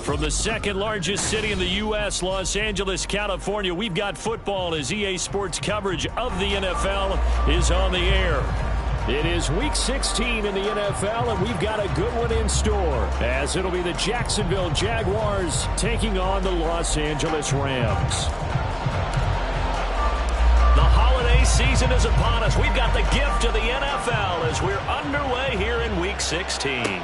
From the second largest city in the U.S., Los Angeles, California, we've got football as EA Sports coverage of the NFL is on the air. It is Week 16 in the NFL, and we've got a good one in store, as it'll be the Jacksonville Jaguars taking on the Los Angeles Rams. The holiday season is upon us. We've got the gift of the NFL as we're underway here in Week 16.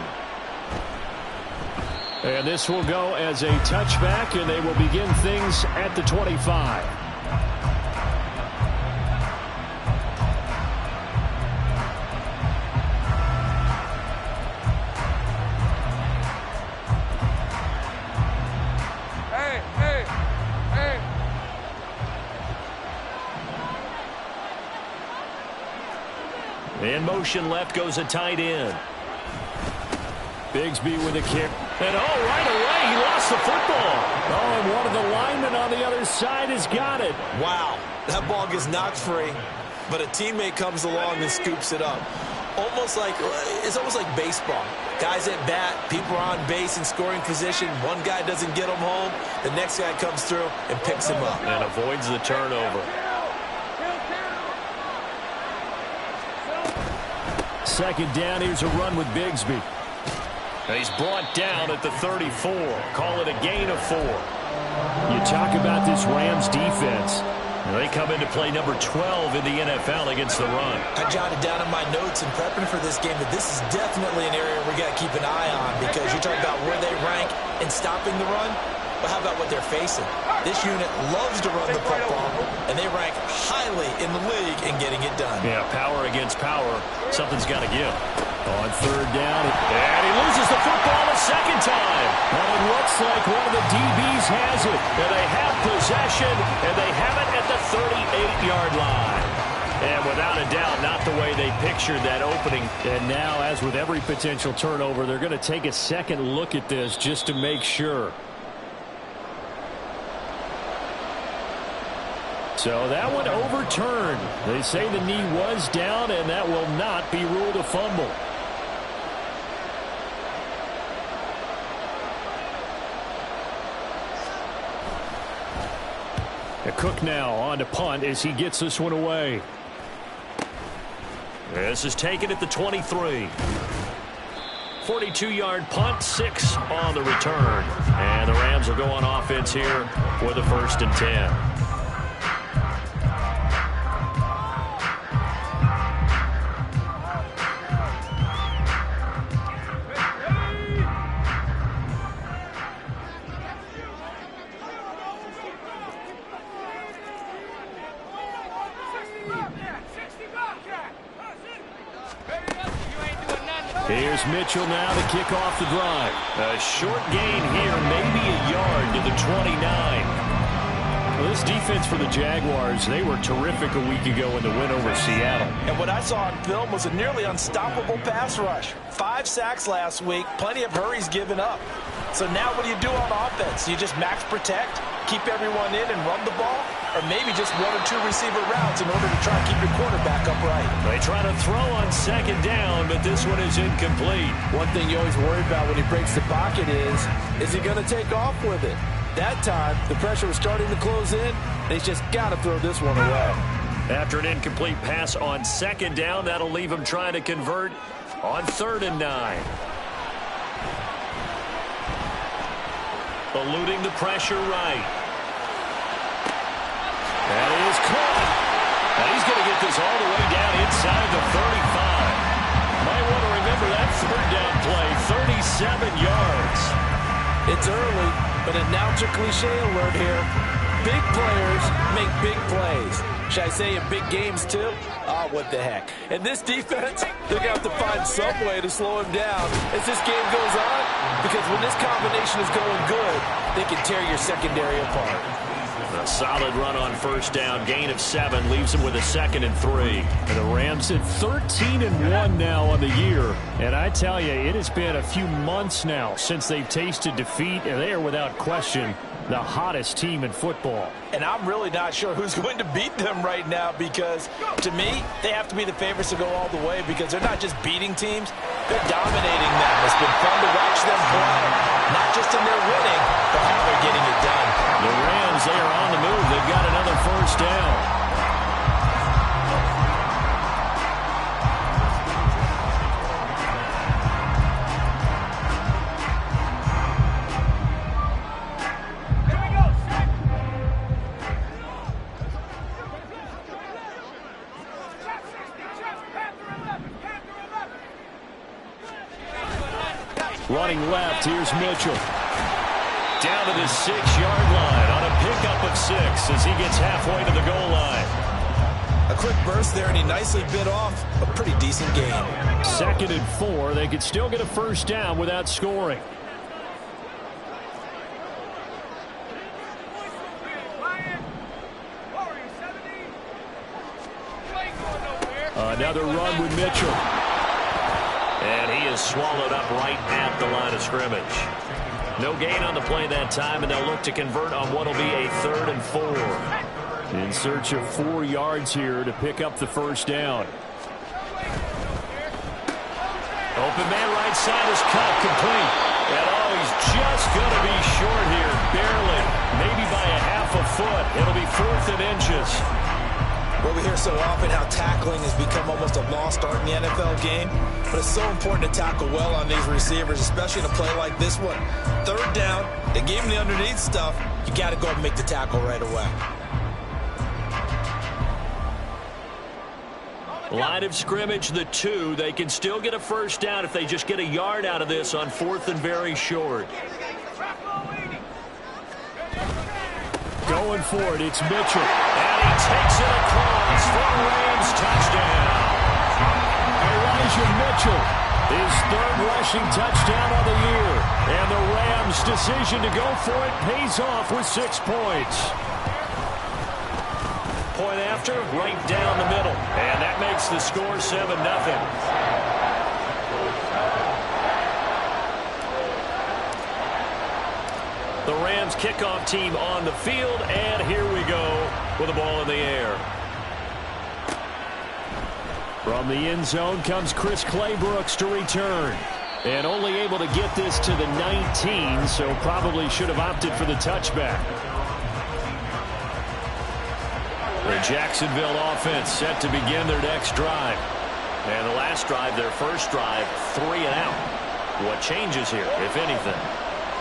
And this will go as a touchback, and they will begin things at the 25. In motion left goes a tight end. Bigsby with a kick. And right away, he lost the football. And one of the linemen on the other side has got it. Wow, that ball gets knocked free, but a teammate comes along and scoops it up. It's almost like baseball. Guys at bat, people are on base in scoring position. One guy doesn't get him home. The next guy comes through and picks him up. And avoids the turnover. Second down, here's a run with Bigsby. He's brought down at the 34. Call it a gain of 4. You talk about this Rams defense. They come into play number 12 in the NFL against the run. I jotted down in my notes in prepping for this game that this is definitely an area we got to keep an eye on, because you're talking about where they rank in stopping the run. But how about what they're facing? This unit loves to run the football, and they rank highly in the league in getting it done. Yeah, power against power. Something's got to give. On third down, and he loses the football a second time. And it looks like one of the DBs has it. And they have possession, and they have it at the 38-yard line. And without a doubt, not the way they pictured that opening. And now, as with every potential turnover, they're going to take a second look at this just to make sure. So that one overturned. They say the knee was down, and that will not be ruled a fumble. Cook now on to punt as he gets this one away. This is taken at the 23. 42-yard punt, 6 on the return. And the Rams will go on offense here for the 1st and 10. Here's Mitchell now to kick off the drive. A short gain here, maybe a yard to the 29. Well, this defense for the Jaguars, they were terrific a week ago in the win over Seattle. And what I saw on film was a nearly unstoppable pass rush. 5 sacks last week, plenty of hurries given up. So now what do you do on offense? You just max protect, keep everyone in and run the ball? Or maybe just 1 or 2 receiver routes in order to try and keep your quarterback upright. They try to throw on second down, but this one is incomplete. One thing you always worry about when he breaks the pocket is he going to take off with it? That time, the pressure was starting to close in, and he's just got to throw this one away. After an incomplete pass on second down, that'll leave him trying to convert on 3rd and 9. Eluding the pressure right. That is caught. Now he's going to get this all the way down inside the 35. Might want to remember that 3rd down play, 37 yards. It's early, but announcer cliche alert here. Big players make big plays. Should I say in big games too? Oh, what the heck. And this defense, they're going to have to find some way to slow him down as this game goes on, because when this combination is going good, they can tear your secondary apart. A solid run on first down. Gain of 7 leaves them with a 2nd and 3. And the Rams at 13-1 now on the year. And I tell you, it has been a few months now since they've tasted defeat, and they are without question the hottest team in football. And I'm really not sure who's going to beat them right now, because to me, they have to be the favorites to go all the way, because they're not just beating teams, they're dominating them. It's been fun to watch them play, not just in their winning, but how they're getting it done. The Rams, they are on the move. They've got another first down. Running left, here's Mitchell. Down to the 6-yard line on a pickup of 6 as he gets halfway to the goal line. A quick burst there, and he nicely bit off a pretty decent gain. 2nd and 4. They could still get a first down without scoring. Another run with Mitchell. And he is swallowed up right at the line of scrimmage. No gain on the play that time, and they'll look to convert on what will be a 3rd and 4. In search of 4 yards here to pick up the first down. Open man right side is cut complete. And he's just going to be short here, barely. Maybe by a half a foot. It'll be 4th and inches. Well, we hear so often how tackling has become almost a lost art in the NFL game, but it's so important to tackle well on these receivers, especially in a play like this one. 3rd down, they gave him the underneath stuff. You got to go and make the tackle right away. Line of scrimmage, the 2. They can still get a first down if they just get a yard out of this on 4th and very short. Going for it, it's Mitchell. And he takes it across for a Rams touchdown. Elijah Mitchell, his 3rd rushing touchdown of the year. And the Rams' decision to go for it pays off with 6 points. Point after, right down the middle. And that makes the score 7-0. The Rams kickoff team on the field, and here we go with the ball in the air. From the end zone comes Chris Claybrooks to return. And only able to get this to the 19, so probably should have opted for the touchback. The Jacksonville offense set to begin their next drive. And the last drive, their first drive, 3 and out. What changes here, if anything?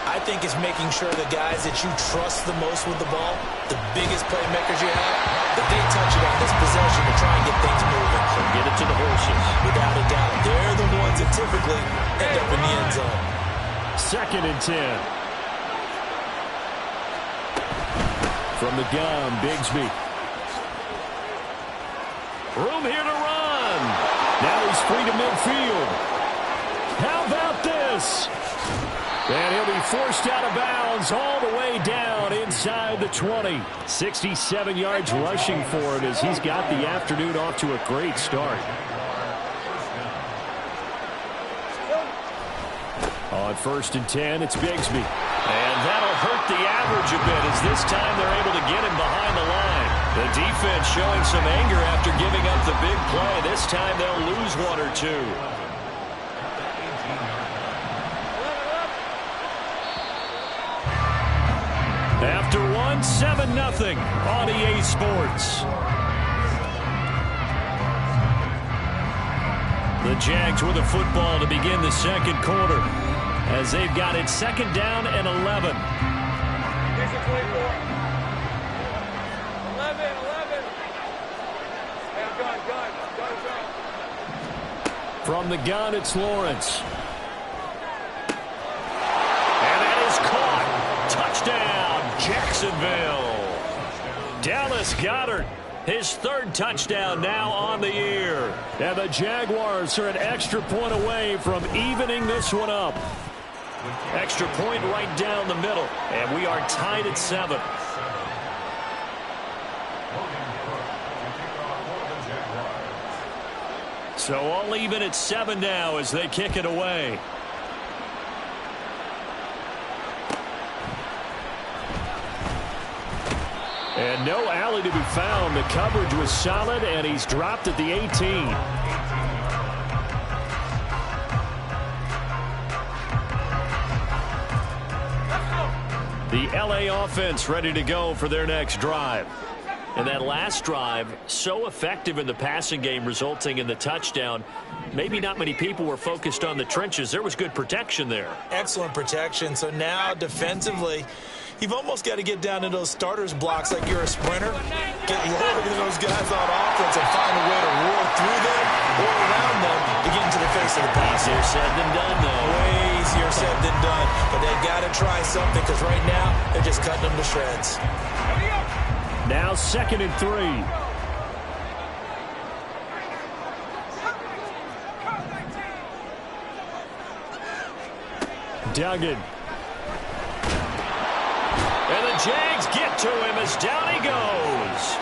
I think it's making sure the guys that you trust the most with the ball, the biggest playmakers you have, that they touch it on this possession to try and get things moving. So get it to the horses. Without a doubt. They're the ones that typically end up in the end zone. 2nd and 10. From the gun, Bigsby. Room here to run. Now he's free to midfield. How about this? And he'll be forced out of bounds all the way down inside the 20. 67 yards rushing for him as he's got the afternoon off to a great start. On 1st and 10, it's Bigsby. And that'll hurt the average a bit as this time they're able to get him behind the line. The defense showing some anger after giving up the big play. This time they'll lose 1 or 2. After 1, 7-0 on EA Sports. The Jags with the football to begin the 2nd quarter as they've got it 2nd down and 11. Here's a 24. 11. Gun. From the gun, it's Lawrence. And that is caught. Touchdown, Jacksonville. Dallas Goedert, his 3rd touchdown now on the year. And the Jaguars are an extra point away from evening this one up. Extra point right down the middle, and we are tied at 7. So all even at 7 now as they kick it away. And no alley to be found. The coverage was solid, and he's dropped at the 18. The LA offense ready to go for their next drive. And that last drive, so effective in the passing game, resulting in the touchdown. Maybe not many people were focused on the trenches. There was good protection there. Excellent protection. So now defensively, you've almost got to get down to those starters blocks like you're a sprinter. Get lower than those guys on offense and find a way to roar through them or around them to get into the face of the pass. Easier said than done, though. Way easier said than done. But they've got to try something because right now they're just cutting them to shreds. Now 2nd and 3. Duggan. And the Jags get to him as down he goes.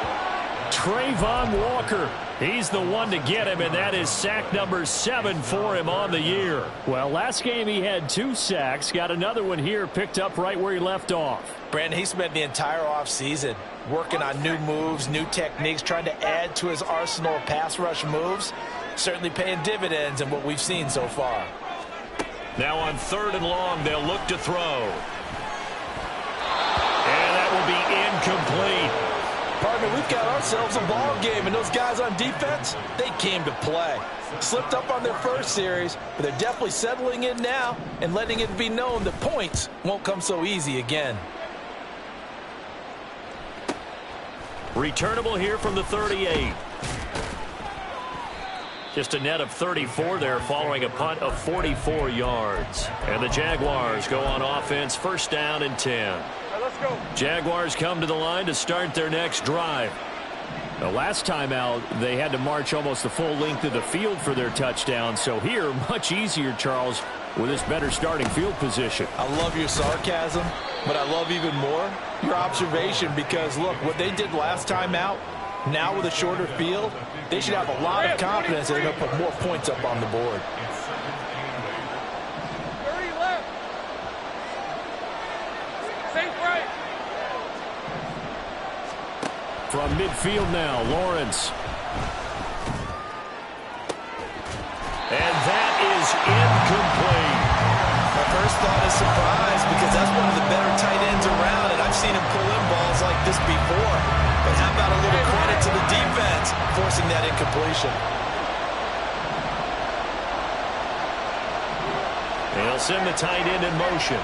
Trayvon Walker. He's the one to get him, and that is sack number 7 for him on the year. Well, last game he had 2 sacks. Got another one here, picked up right where he left off. Brandon, he spent the entire offseason working on new moves, new techniques, trying to add to his arsenal of pass rush moves. Certainly paying dividends in what we've seen so far. Now on 3rd and long, they'll look to throw. And that will be incomplete. Partner, we've got ourselves a ball game, and those guys on defense, they came to play. Slipped up on their first series, but they're definitely settling in now and letting it be known that points won't come so easy again. Returnable here from the 38. Just a net of 34 there following a punt of 44 yards. And the Jaguars go on offense, 1st down and 10. Let's go. Jaguars come to the line to start their next drive. The last time out, they had to march almost the full length of the field for their touchdown. So here, much easier, Charles, with this better starting field position. I love your sarcasm, but I love even more your observation because, look, what they did last time out, now with a shorter field, they should have a lot of confidence that they're going to put more points up on the board. 30 left. Safe right. From midfield now, Lawrence. And that is incomplete. My first thought is surprise because that's one of the better tight ends around, and I've seen him pull in balls like this before. But how about a little credit to the defense forcing that incompletion? They'll send the tight end in motion.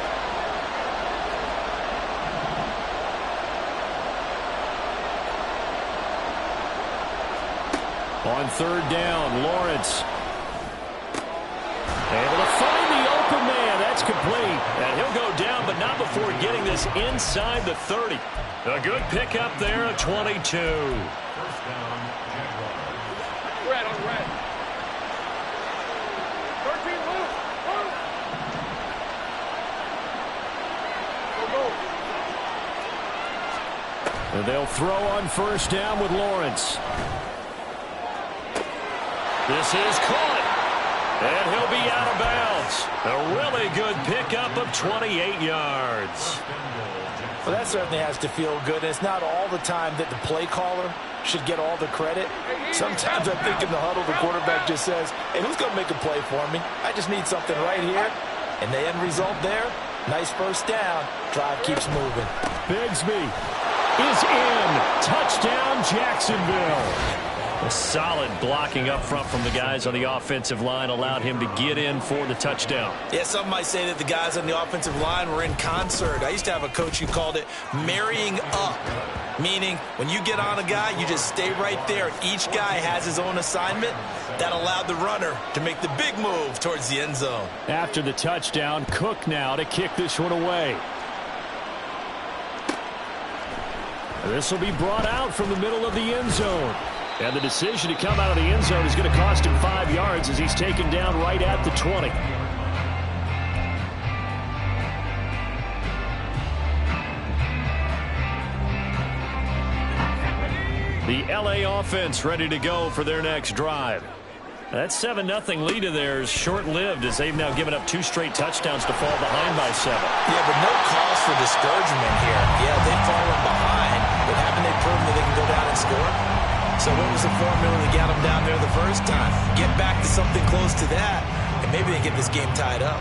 On 3rd down, Lawrence. Able to find the open man. That's complete. And he'll go down, but not before getting this inside the 30. A good pickup there at 22. Red on red. 13 move. Go. And they'll throw on 1st down with Lawrence. This is caught. And he'll be out of bounds. A really good pickup of 28 yards. Well, that certainly has to feel good. And it's not all the time that the play caller should get all the credit. Sometimes I think in the huddle, the quarterback just says, hey, who's going to make a play for me? I just need something right here. And the end result there, nice 1st down. Drive keeps moving. Bigsby is in. Touchdown, Jacksonville. A solid blocking up front from the guys on the offensive line allowed him to get in for the touchdown. Yeah, some might say that the guys on the offensive line were in concert. I used to have a coach who called it marrying up, meaning when you get on a guy, you just stay right there. Each guy has his own assignment. That allowed the runner to make the big move towards the end zone. After the touchdown, Cook now to kick this one away. This will be brought out from the middle of the end zone. And the decision to come out of the end zone is going to cost him 5 yards as he's taken down right at the 20. The LA offense ready to go for their next drive. That 7-0 lead of theirs short-lived as they've now given up 2 straight touchdowns to fall behind by 7. Yeah, but no cause for discouragement here. Yeah, they've fallen behind, but haven't they proven that they can go down and score? So what was the formula that got them down there the first time? Get back to something close to that, and maybe they get this game tied up.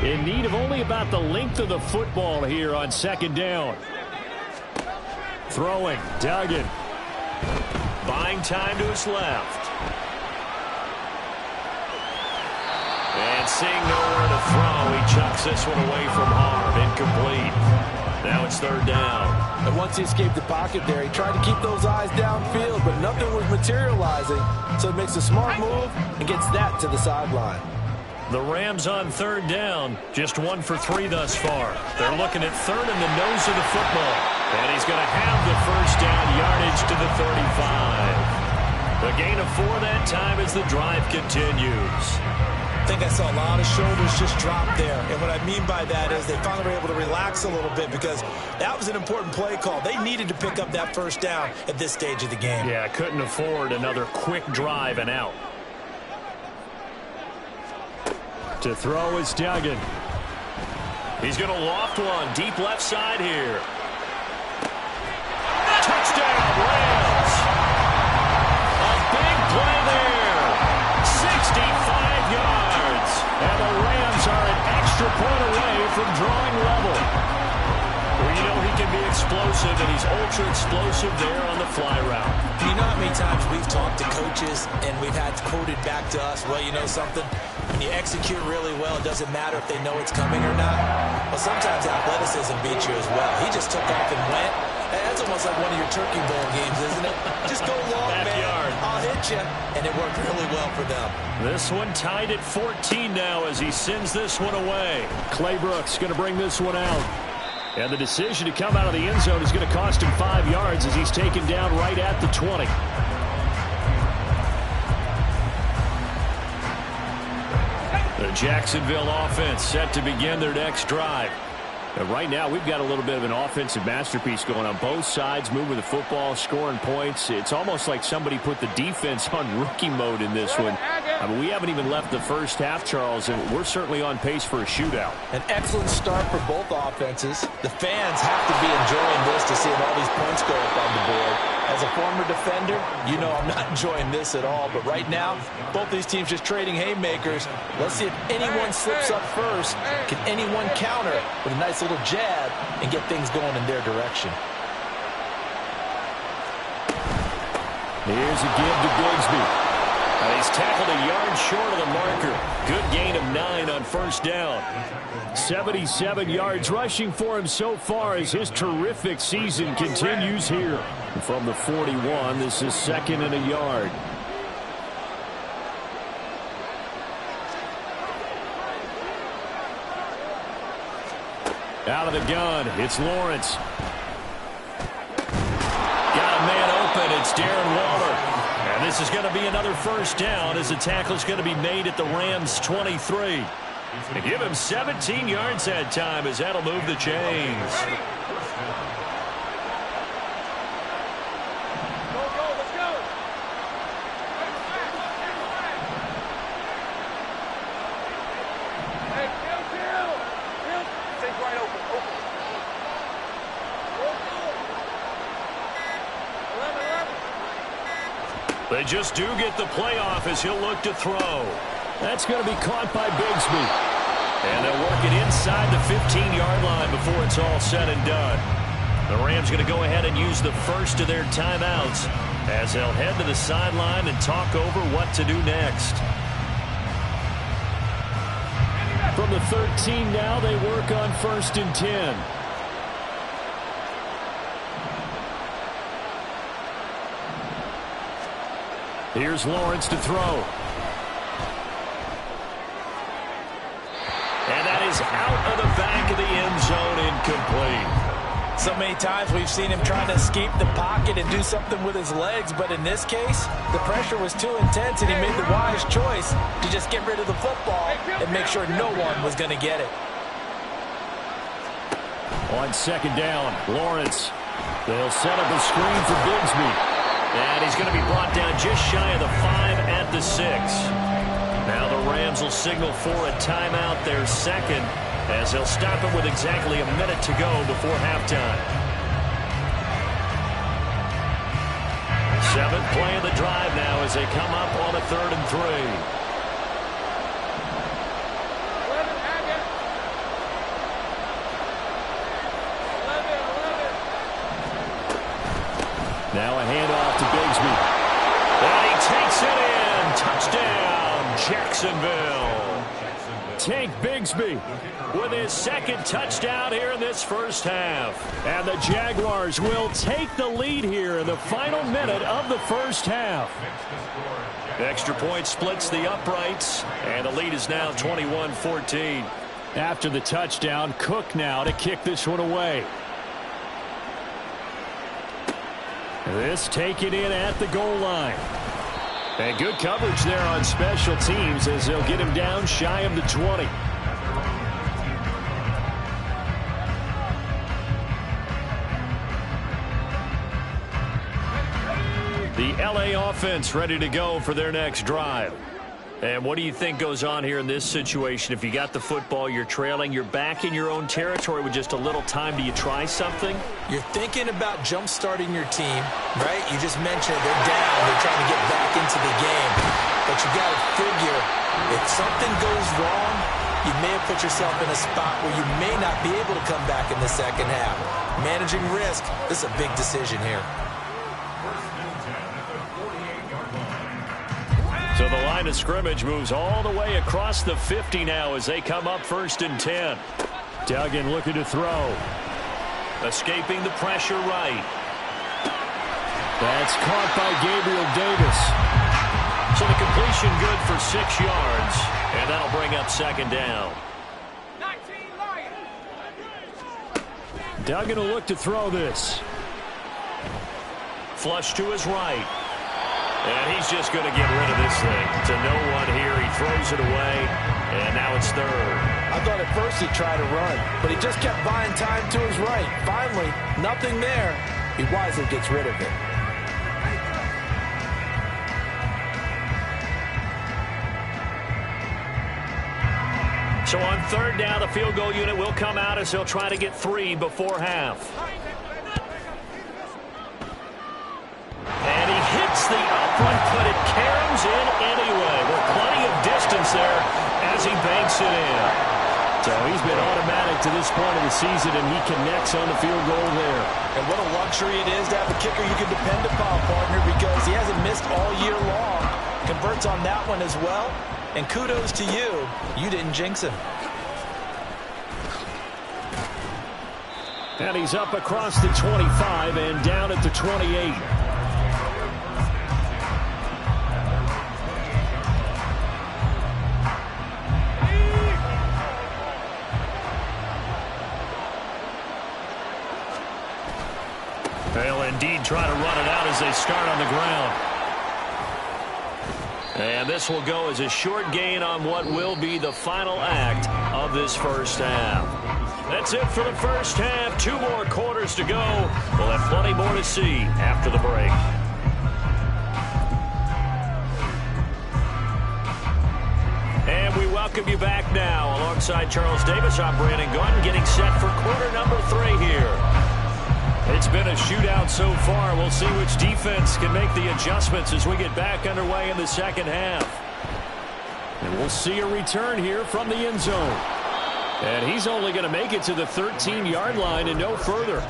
In need of only about the length of the football here on 2nd down. Throwing, Duggan. Buying time to his left. And seeing nowhere to throw, he chucks this one away from harm. Incomplete. Now it's 3rd down. And once he escaped the pocket there, he tried to keep those eyes downfield, but nothing was materializing. So he makes a smart move and gets that to the sideline. The Rams on 3rd down, just 1 for 3 thus far. They're looking at 3rd in the nose of the football. And he's going to have the 1st down, yardage to the 35. The gain of 4 that time as the drive continues. I think I saw a lot of shoulders just drop there. And what I mean by that is they finally were able to relax a little bit because that was an important play call. They needed to pick up that 1st down at this stage of the game. Yeah, couldn't afford another quick drive and out. To throw is Duggan. He's going to loft one deep left side here. Touchdown, Rams. A big play there. 65 yards. And the Rams are an extra point away from drawing level. Well, you know he can be explosive, and he's ultra explosive there on the fly route. You know how many times we've talked to coaches and we've had quoted back to us, well, you know something? When you execute really well, it doesn't matter if they know it's coming or not. Well, sometimes athleticism beats you as well. He just took off and went. That's almost like one of your Turkey Bowl games, isn't it? Just go long, man. I'll hit you. And it worked really well for them. This one tied at 14 now as he sends this one away. Claybrooks going to bring this one out. And the decision to come out of the end zone is going to cost him 5 yards as he's taken down right at the 20. The Jacksonville offense set to begin their next drive. And right now, we've got a little bit of an offensive masterpiece going on both sides, moving the football, scoring points. It's almost like somebody put the defense on rookie mode in this one. I mean, we haven't even left the first half, Charles, and we're certainly on pace for a shootout. An excellent start for both offenses. The fans have to be enjoying this to see all these points go up on the board. As a former defender, you know I'm not enjoying this at all. But right now, both these teams just trading haymakers. Let's see if anyone slips up first. Can anyone counter with a nice little jab and get things going in their direction? Here's a give to Bigsby. He's tackled a yard short of the marker. Good gain of 9 on 1st down. 77 yards rushing for him so far as his terrific season continues here. From the 41, this is 2nd and a yard. Out of the gun, it's Lawrence. Got a man open, it's Darren Waller. And this is going to be another 1st down as the tackle is going to be made at the Rams' 23. And give him 17 yards that time as that'll move the chains. They just do get the playoff as he'll look to throw. That's going to be caught by Bigsby. And they'll work it inside the 15-yard line before it's all said and done. The Rams going to go ahead and use the first of their timeouts as they'll head to the sideline and talk over what to do next. From the 13 now, they work on 1st and 10. Here's Lawrence to throw. And that is out of the back of the end zone, incomplete. So many times we've seen him trying to escape the pocket and do something with his legs, but in this case, the pressure was too intense and he made the wise choice to just get rid of the football and make sure no one was going to get it. On 2nd down, Lawrence They'll set up a screen for Bigsby. And he's going to be brought down just shy of the 5 at the 6. Now the Rams will signal for a timeout, their second, as they'll stop it with exactly a minute to go before halftime. 7th play of the drive now as they come up on a 3rd and 3. Now a handoff to Bigsby. And he takes it in. Touchdown, Jacksonville. Tank Bigsby with his second touchdown here in this first half. And the Jaguars will take the lead here in the final minute of the first half. Extra point splits the uprights, and the lead is now 21-14. After the touchdown, Cook now to kick this one away. This taken in at the goal line. And good coverage there on special teams as they'll get him down shy of the 20. The LA offense ready to go for their next drive. And what do you think goes on here in this situation? If you got the football, you're trailing, you're back in your own territory with just a little time. Do you try something? You're thinking about jump-starting your team, right? You just mentioned they're down. They're trying to get back into the game. But you got to figure if something goes wrong, you may have put yourself in a spot where you may not be able to come back in the second half. Managing risk, this is a big decision here. So the line of scrimmage moves all the way across the 50 now as they come up 1st and 10. Duggan looking to throw. Escaping the pressure right. That's caught by Gabriel Davis. So the completion good for 6 yards. And that'll bring up 2nd down. Duggan will look to throw this. Flush to his right. And he's just going to get rid of this thing. To no one here. He throws it away. And now it's 3rd. I thought at first he'd try to run, but he just kept buying time to his right. Finally, nothing there. He wisely gets rid of it. So on 3rd down, the field goal unit will come out as they'll try to get 3 before half. And he hits the upright, but it caroms in anyway. With plenty of distance there as he banks it in. So he's been automatic to this point of the season, and he connects on the field goal there. And what a luxury it is to have a kicker you can depend upon, partner, because he hasn't missed all year long. Converts on that one as well. And kudos to you. You didn't jinx him. And he's up across the 25 and down at the 28. They'll indeed try to run it out as they start on the ground. And this will go as a short gain on what will be the final act of this first half. That's it for the first half. 2 more quarters to go. We'll have plenty more to see after the break. And we welcome you back now. Alongside Charles Davis, I'm Brandon Gunn, getting set for quarter number 3 here. It's been a shootout so far. We'll see which defense can make the adjustments as we get back underway in the second half. And we'll see a return here from the end zone. And he's only going to make it to the 13-yard line and no further.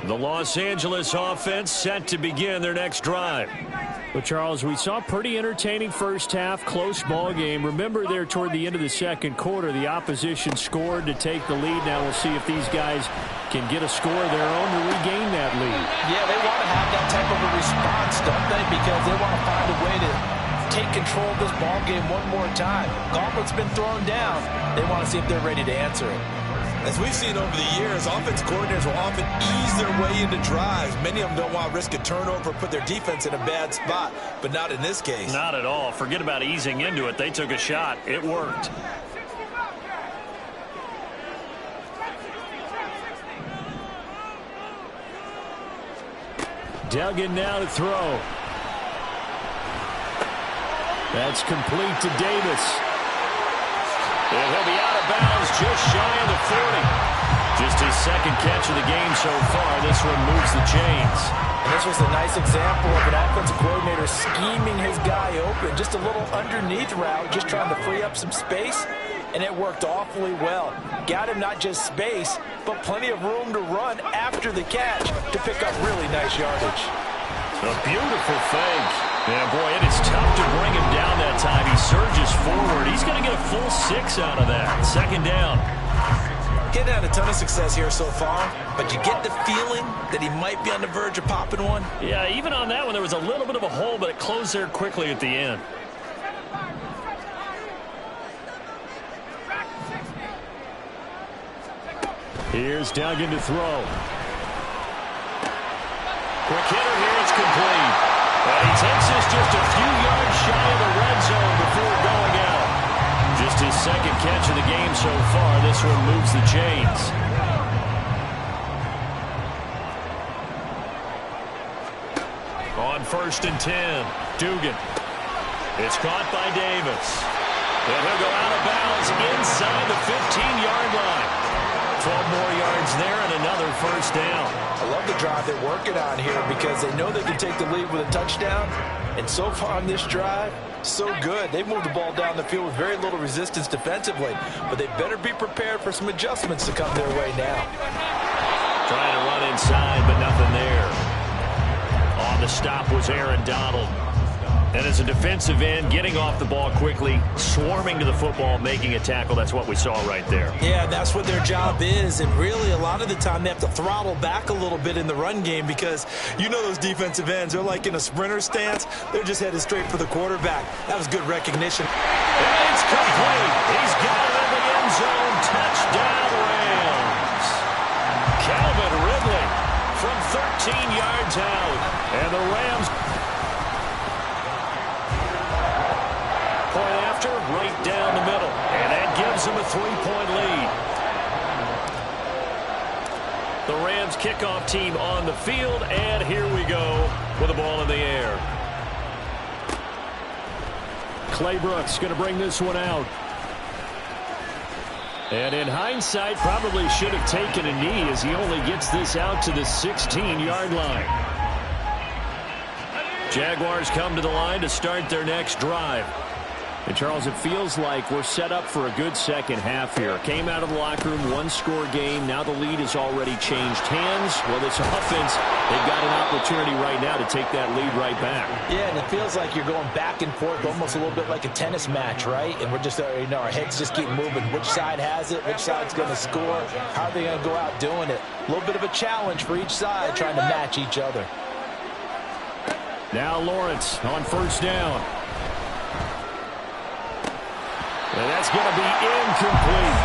The Los Angeles offense set to begin their next drive. But, Charles, we saw a pretty entertaining first half, close ball game. Remember there toward the end of the second quarter, the opposition scored to take the lead. Now we'll see if these guys can get a score of their own to regain that lead. Yeah, they want to have that type of a response, don't they? Because they want to find a way to take control of this ball game one more time. Gauntlet's been thrown down. They want to see if they're ready to answer it. As we've seen over the years, offense coordinators will often ease their way into drives. Many of them don't want to risk a turnover or put their defense in a bad spot, but not in this case. Not at all. Forget about easing into it. They took a shot. It worked. Duggan now to throw. That's complete to Davis. And he'll be out of bounds just shy of the 40. Just his second catch of the game so far. This one moves the chains. And this was a nice example of an offensive coordinator scheming his guy open. Just a little underneath route, just trying to free up some space. And it worked awfully well. Got him not just space, but plenty of room to run after the catch to pick up really nice yardage. A beautiful fake. Yeah, boy, it is tough to bring him down that time. He surges forward. He's going to get a full 6 out of that. Second down. Getting had a ton of success here so far, but you get the feeling that he might be on the verge of popping one. Yeah, even on that one, there was a little bit of a hole, but it closed there quickly at the end. Here's Duggan to throw. Quick hitter here, it's complete. And he takes this just a few yards shy of the red zone before going out. Just his second catch of the game so far. This one moves the chains. On 1st and 10, Dugan. It's caught by Davis. And he'll go out of bounds inside the 15-yard line. 12 more yards there and another first down. I love the drive they're working on here because they know they can take the lead with a touchdown. And so far on this drive, so good. They've moved the ball down the field with very little resistance defensively. But they better be prepared for some adjustments to come their way now. Trying to run inside, but nothing there. On the stop was Aaron Donald. And as a defensive end, getting off the ball quickly, swarming to the football, making a tackle, that's what we saw right there. Yeah, that's what their job is. And really, a lot of the time, they have to throttle back a little bit in the run game because you know those defensive ends, they're like in a sprinter stance. They're just headed straight for the quarterback. That was good recognition. And it's complete. He's got it in the end zone. Touchdown, Rams. Calvin Ridley from 13 yards out. And the Rams... point after, right down the middle. And that gives them a 3-point lead. The Rams kickoff team on the field, and here we go with the ball in the air. Clay Brooks going to bring this one out. And in hindsight, probably should have taken a knee as he only gets this out to the 16-yard line. Jaguars come to the line to start their next drive. And, Charles, it feels like we're set up for a good second half here. Came out of the locker room, one-score game. Now the lead has already changed hands. Well, this offense, they've got an opportunity right now to take that lead right back. Yeah, and it feels like you're going back and forth, almost a little bit like a tennis match, right? And we're just, our heads just keep moving. Which side has it? Which side's going to score? How are they going to go out doing it? A little bit of a challenge for each side, trying to match each other. Now Lawrence on first down. And that's going to be incomplete.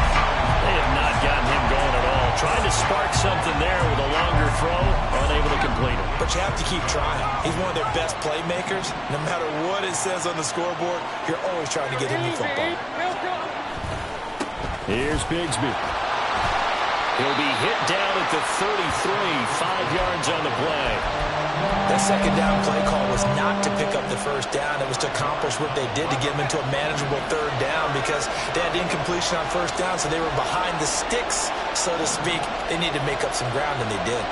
They have not gotten him going at all. Trying to spark something there with a longer throw, unable to complete it. But you have to keep trying. He's one of their best playmakers. No matter what it says on the scoreboard, you're always trying to get him the football. Here's Bigsby. He'll be hit down at the 33, 5 yards on the play. That second down play call was not to pick up the first down. It was to accomplish what they did to get them into a manageable third down because they had incompletion on first down, so they were behind the sticks, so to speak. They needed to make up some ground, and they did.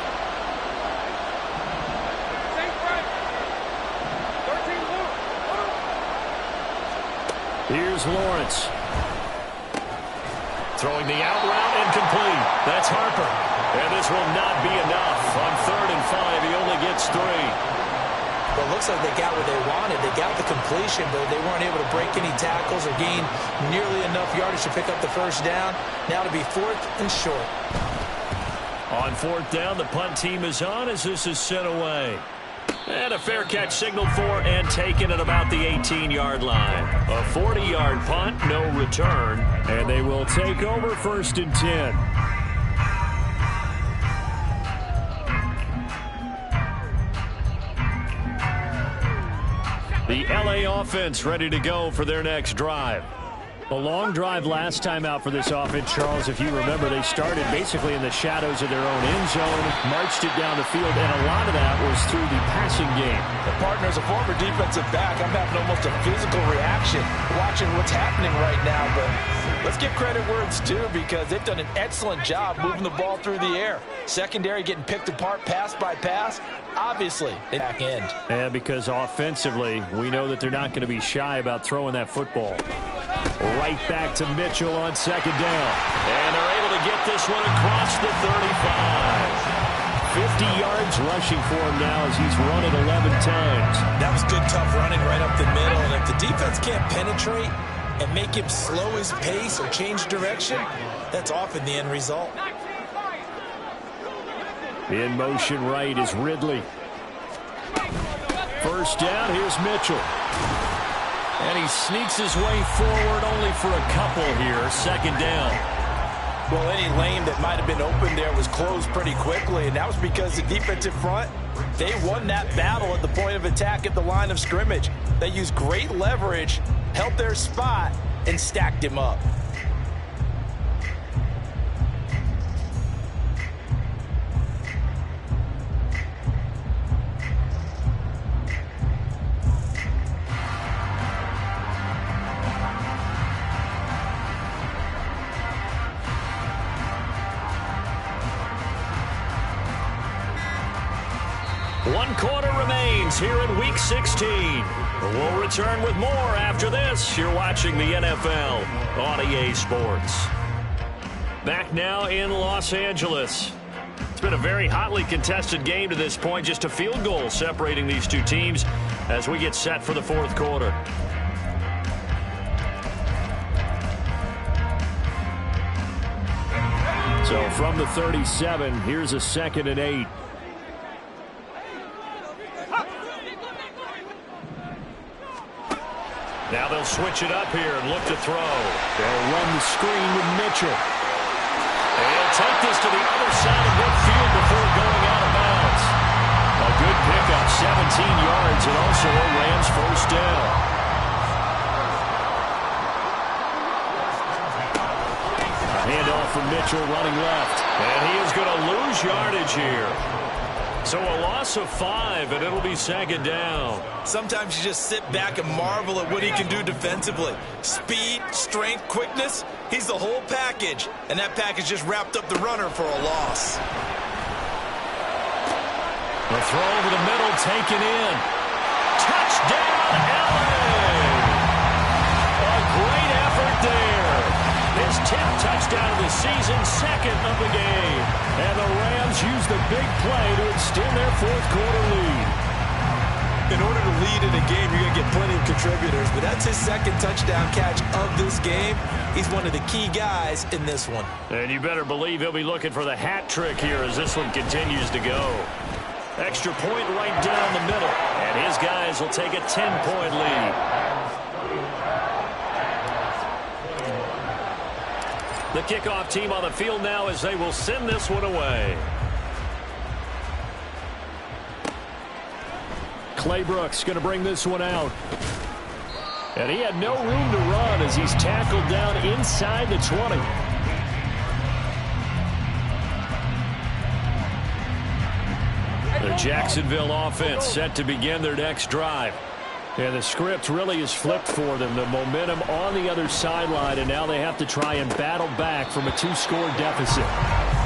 Here's Lawrence. Throwing the out route, incomplete. That's Harper. And this will not be enough. On 3rd and 5, he only gets 3. Well, it looks like they got what they wanted. They got the completion, but they weren't able to break any tackles or gain nearly enough yardage to pick up the first down. Now to be 4th and short. On 4th down, the punt team is on as this is sent away. And a fair catch signaled for and taken at about the 18-yard line. A 40-yard punt, no return, and they will take over 1st and 10. The LA offense ready to go for their next drive. A long drive last time out for this offense, Charles. If you remember, they started basically in the shadows of their own end zone, marched it down the field, and a lot of that was through the passing game. The partner is a former defensive back. I'm having almost a physical reaction watching what's happening right now. But let's give credit where it's due because they've done an excellent job moving the ball through the air. Secondary getting picked apart pass by pass. Obviously, back end. And because offensively, we know that they're not going to be shy about throwing that football. Right back to Mitchell on second down. And they're able to get this one across the 35. 50 yards rushing for him now as he's run it 11 times. That was good, tough running right up the middle. And if the defense can't penetrate and make him slow his pace or change direction, that's often the end result. In motion right is Ridley. First down, here's Mitchell. And he sneaks his way forward only for a couple here. Second down. Well, any lane that might have been open there was closed pretty quickly, and that was because the defensive front, they won that battle at the point of attack at the line of scrimmage. They used great leverage, held their spot, and stacked him up. One quarter remains here in Week 16. We'll return with more after this. You're watching the NFL on EA Sports. Back now in Los Angeles. It's been a very hotly contested game to this point. Just a field goal separating these two teams as we get set for the fourth quarter. So from the 37, here's a 2nd and 8. Now they'll switch it up here and look to throw. They'll run the screen with Mitchell. And he'll take this to the other side of midfield before going out of bounds. A good pickup, 17 yards, and also a Rams first down. A handoff from Mitchell running left. And he is going to lose yardage here. So a loss of 5, and it'll be second down. Sometimes you just sit back and marvel at what he can do defensively. Speed, strength, quickness, he's the whole package. And that package just wrapped up the runner for a loss. The throw over the middle taken in. Touchdown, LA! A great effort there. His 10th touchdown of the season, 2nd of the game. And the Rams use the big play to extend their fourth quarter lead. In order to lead in a game, you're going to get plenty of contributors, but that's his 2nd touchdown catch of this game. He's one of the key guys in this one. And you better believe he'll be looking for the hat trick here as this one continues to go. Extra point right down the middle, and his guys will take a 10-point lead. The kickoff team on the field now as they will send this one away. Clay Brooks going to bring this one out. And he had no room to run as he's tackled down inside the 20. The Jacksonville offense set to begin their next drive. And the script really is flipped for them. The momentum on the other sideline, and now they have to try and battle back from a 2-score deficit.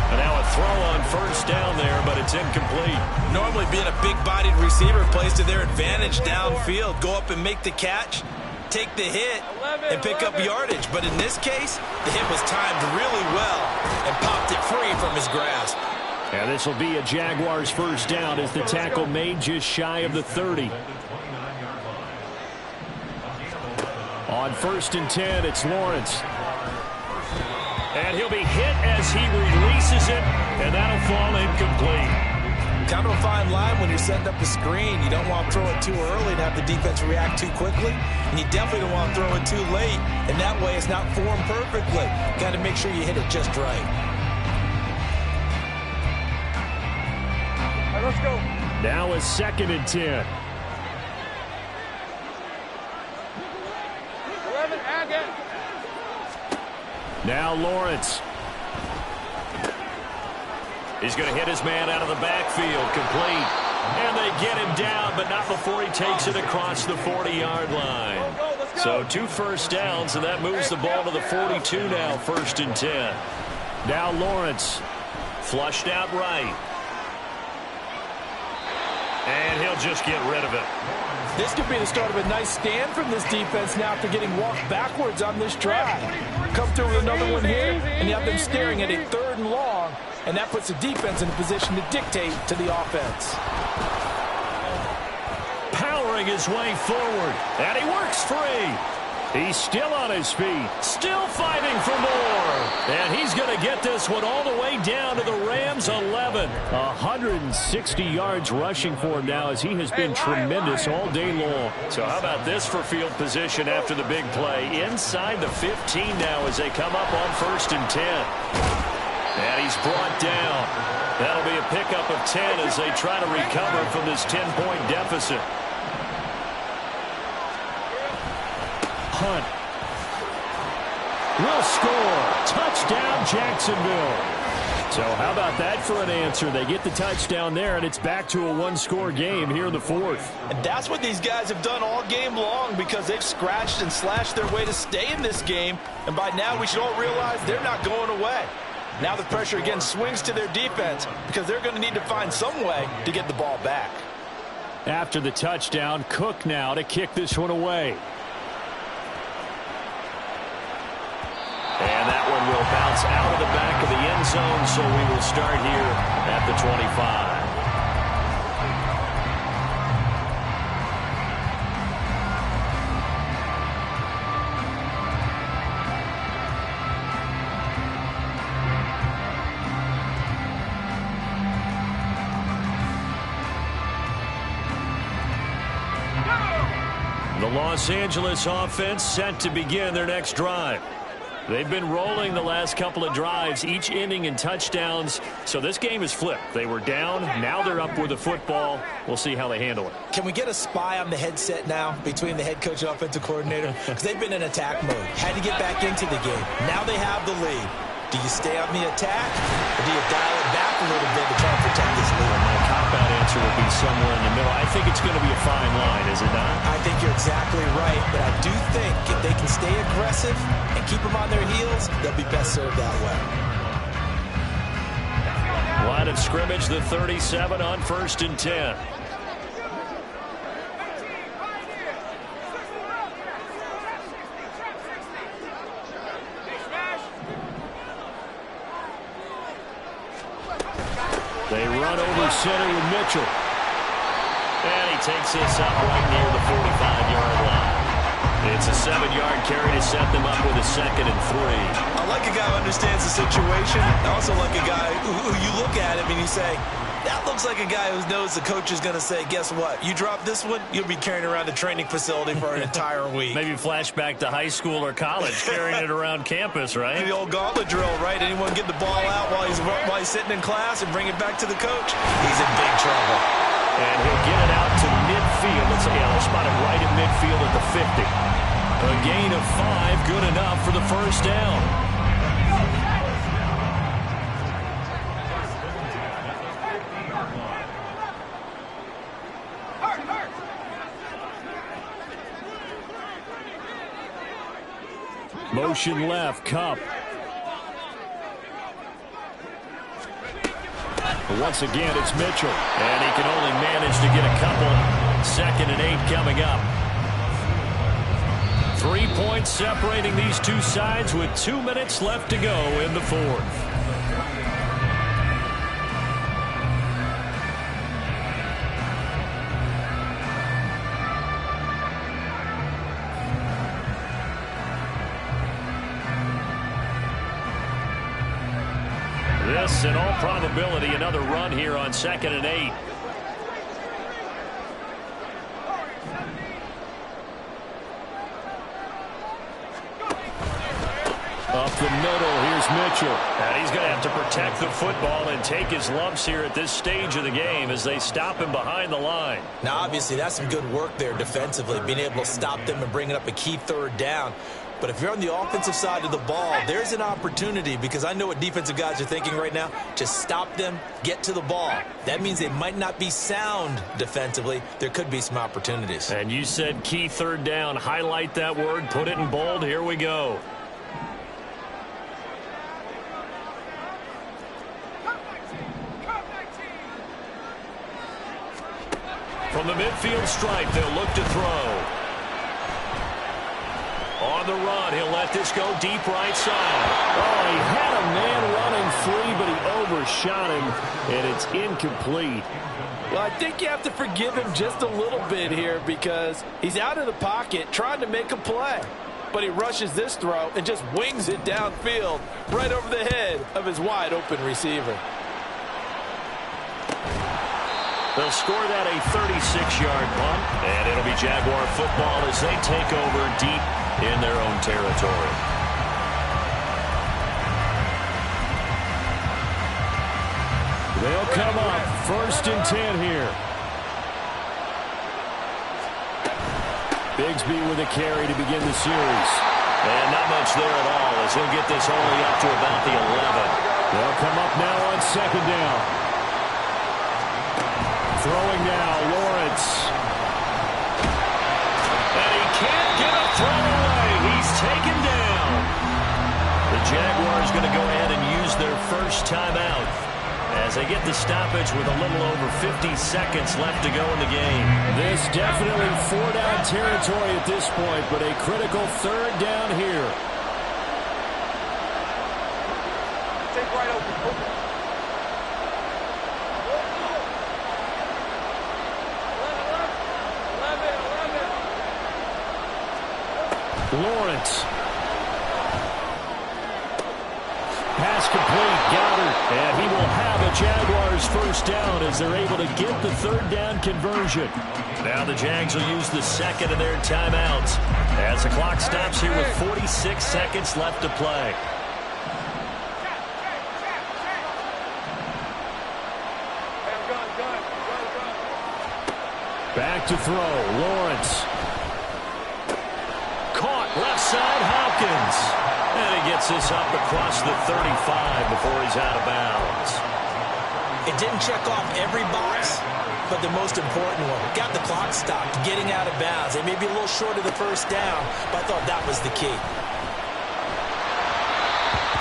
And now a throw on first down there, but it's incomplete. Normally being a big-bodied receiver plays to their advantage downfield. Go up and make the catch, take the hit, and pick up yardage. But in this case, the hit was timed really well and popped it free from his grasp. And this will be a Jaguars first down as the tackle made just shy of the 30. On 1st and 10, it's Lawrence. And he'll be hit as he releases it, and that'll fall incomplete. Kind of a fine line when you're setting up a screen. You don't want to throw it too early and have the defense react too quickly. And you definitely don't want to throw it too late. And that way it's not formed perfectly. Got to make sure you hit it just right. All right, let's go. Now a 2nd and 10. Now Lawrence. He's going to hit his man out of the backfield, complete. And they get him down, but not before he takes it across the 40-yard line. So 2 first downs, and that moves the ball to the 42 now, 1st and 10. Now Lawrence. Flushed out right. And he'll just get rid of it. This could be the start of a nice stand from this defense now after getting walked backwards on this drive. Come through with another one here, and you have them staring at a 3rd and long, and that puts the defense in a position to dictate to the offense. Powering his way forward, and he works free. He's still on his feet, still fighting for more. And he's going to get this one all the way down to the Rams' 11. 160 yards rushing for him now as he has been tremendous all day long. So how about this for field position after the big play? Inside the 15 now as they come up on 1st and 10. And he's brought down. That'll be a pickup of 10 as they try to recover from this 10-point deficit. Hunt will score. Touchdown, Jacksonville. So how about that for an answer? They get the touchdown there, and it's back to a 1-score game here in the 4th. And that's what these guys have done all game long because they've scratched and slashed their way to stay in this game. And by now we should all realize they're not going away. Now the pressure again swings to their defense because they're going to need to find some way to get the ball back. After the touchdown, Cook now to kick this one away. And that one will bounce out of the back of the end zone, so we will start here at the 25. The Los Angeles offense set to begin their next drive. They've been rolling the last couple of drives, each ending in touchdowns. So this game is flipped. They were down. Now they're up with the football. We'll see how they handle it. Can we get a spy on the headset now between the head coach and offensive coordinator? Because they've been in attack mode. Had to get back into the game. Now they have the lead. Do you stay on the attack, or do you dial it back a little bit to try and protect this lead? My cop-out answer would be somewhere in the middle. I think it's going to be a fine line, is it not? I think you're exactly right, but I do think if they can stay aggressive and keep them on their heels, they'll be best served that way. Line of scrimmage, the 37 on 1st and 10. They run over center with Mitchell. And he takes this up right near the 45-yard line. It's a 7-yard carry to set them up with a 2nd and 3. I like a guy who understands the situation. I also like a guy who you look at him and you say, that looks like a guy who knows the coach is going to say, guess what? You drop this one, you'll be carrying around the training facility for an entire week. Maybe flashback to high school or college, carrying it around campus, right? The old gauntlet drill, right? Anyone get the ball out while he's sitting in class and bring it back to the coach? He's in big trouble. And he'll get it out to midfield. Let's spot it right at midfield at the 50. A gain of 5, good enough for the first down. Motion left, Cup. But once again, it's Mitchell. And he can only manage to get a couple. 2nd and 8 coming up. 3 points separating these two sides with 2 minutes left to go in the 4th. This, in all probability, another run here on 2nd and 8. Up the middle, here's Mitchell. And he's going to have to protect the football and take his lumps here at this stage of the game as they stop him behind the line. Now, obviously, that's some good work there defensively, being able to stop them and bringing up a key 3rd down. But if you're on the offensive side of the ball, there's an opportunity, because I know what defensive guys are thinking right now. Just stop them, get to the ball. That means they might not be sound defensively. There could be some opportunities. And you said key third down. Highlight that word, put it in bold. Here we go. From the midfield stripe, they'll look to throw. On the run, he'll let this go deep right side. Oh, he had a man running free, but he overshot him, and it's incomplete. Well, I think you have to forgive him just a little bit here, because he's out of the pocket trying to make a play. But he rushes this throw and just wings it downfield right over the head of his wide-open receiver. They'll score that a 36-yard punt, and it'll be Jaguar football as they take over deep in their own territory. They'll come up 1st and 10 here. Bigsby with a carry to begin the series. And not much there at all as he'll get this only up to about the 11. They'll come up now on 2nd down. Throwing now, Lawrence. And he can't get a throw away. He's taken down. The Jaguars going to go ahead and use their first timeout as they get the stoppage with a little over 50 seconds left to go in the game. This definitely 4-down territory at this point, but a critical 3rd down here. Take right open. Lawrence. Pass complete. Goddard. And he will have a Jaguars first down as they're able to get the 3rd down conversion. Now the Jags will use the second of their timeouts as the clock stops here with 46 seconds left to play. Back to throw. Lawrence. Caught left side, Hopkins. And he gets this up across the 35 before he's out of bounds. It didn't check off every box, but the most important one. Got the clock stopped, getting out of bounds. They may be a little short of the first down, but I thought that was the key.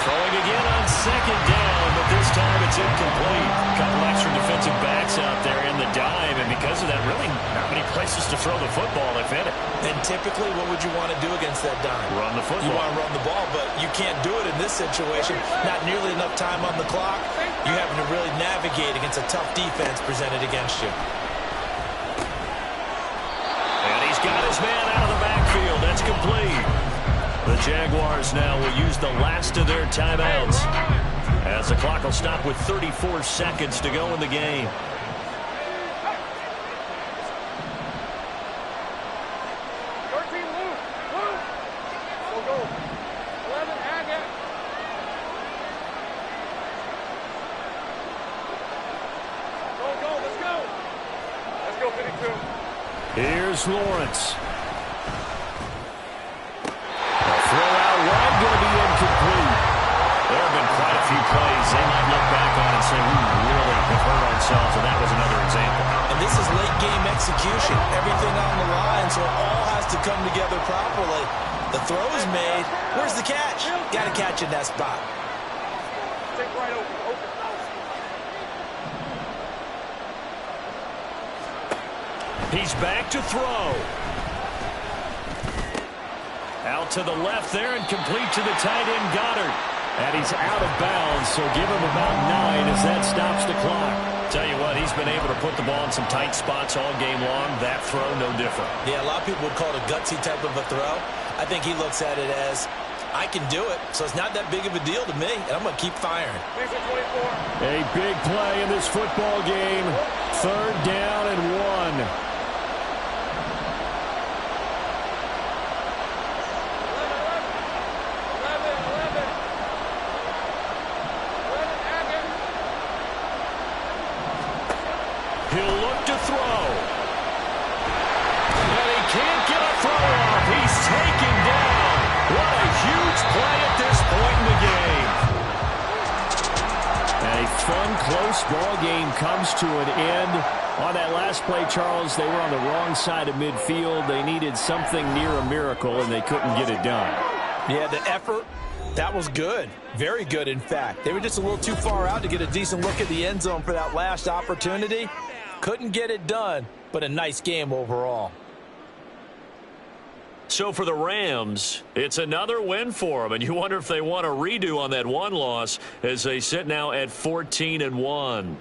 Throwing again on 2nd down, but this time it's incomplete. A couple extra defensive backs out there in the dime, and because of that, really not many places to throw the football if in it. And typically, what would you want to do against that dime? Run the football. You want to run the ball, but you can't do it in this situation. Not nearly enough time on the clock. You having to really navigate against a tough defense presented against you. And he's got his man out of the backfield. That's complete. The Jaguars now will use the last of their timeouts as the clock will stop with 34 seconds to go in the game. Here's Lawrence. Throw out wide, going to be incomplete. There have been quite a few plays they might look back on and say, we really have hurt ourselves, and that was another example. And this is late game execution. Everything on the line, so it all has to come together properly. The throw is made. Where's the catch? Got to catch in that spot. Take right open. He's back to throw. Out to the left there and complete to the tight end, Goddard. And he's out of bounds, so give him about 9 as that stops the clock. Tell you what, he's been able to put the ball in some tight spots all game long. That throw, no different. Yeah, a lot of people would call it a gutsy type of a throw. I think he looks at it as, I can do it, so it's not that big of a deal to me, and I'm going to keep firing. A big play in this football game. 3rd down and 1. He'll look to throw. And he can't get a throw off. He's taken down. What comes to an end. On that last play, Charles, they were on the wrong side of midfield. They needed something near a miracle, and they couldn't get it done. Yeah, the effort, that was good. Very good, in fact. They were just a little too far out to get a decent look at the end zone for that last opportunity. Couldn't get it done, but a nice game overall. So for the Rams, it's another win for them, and you wonder if they want a redo on that one loss as they sit now at 14-1.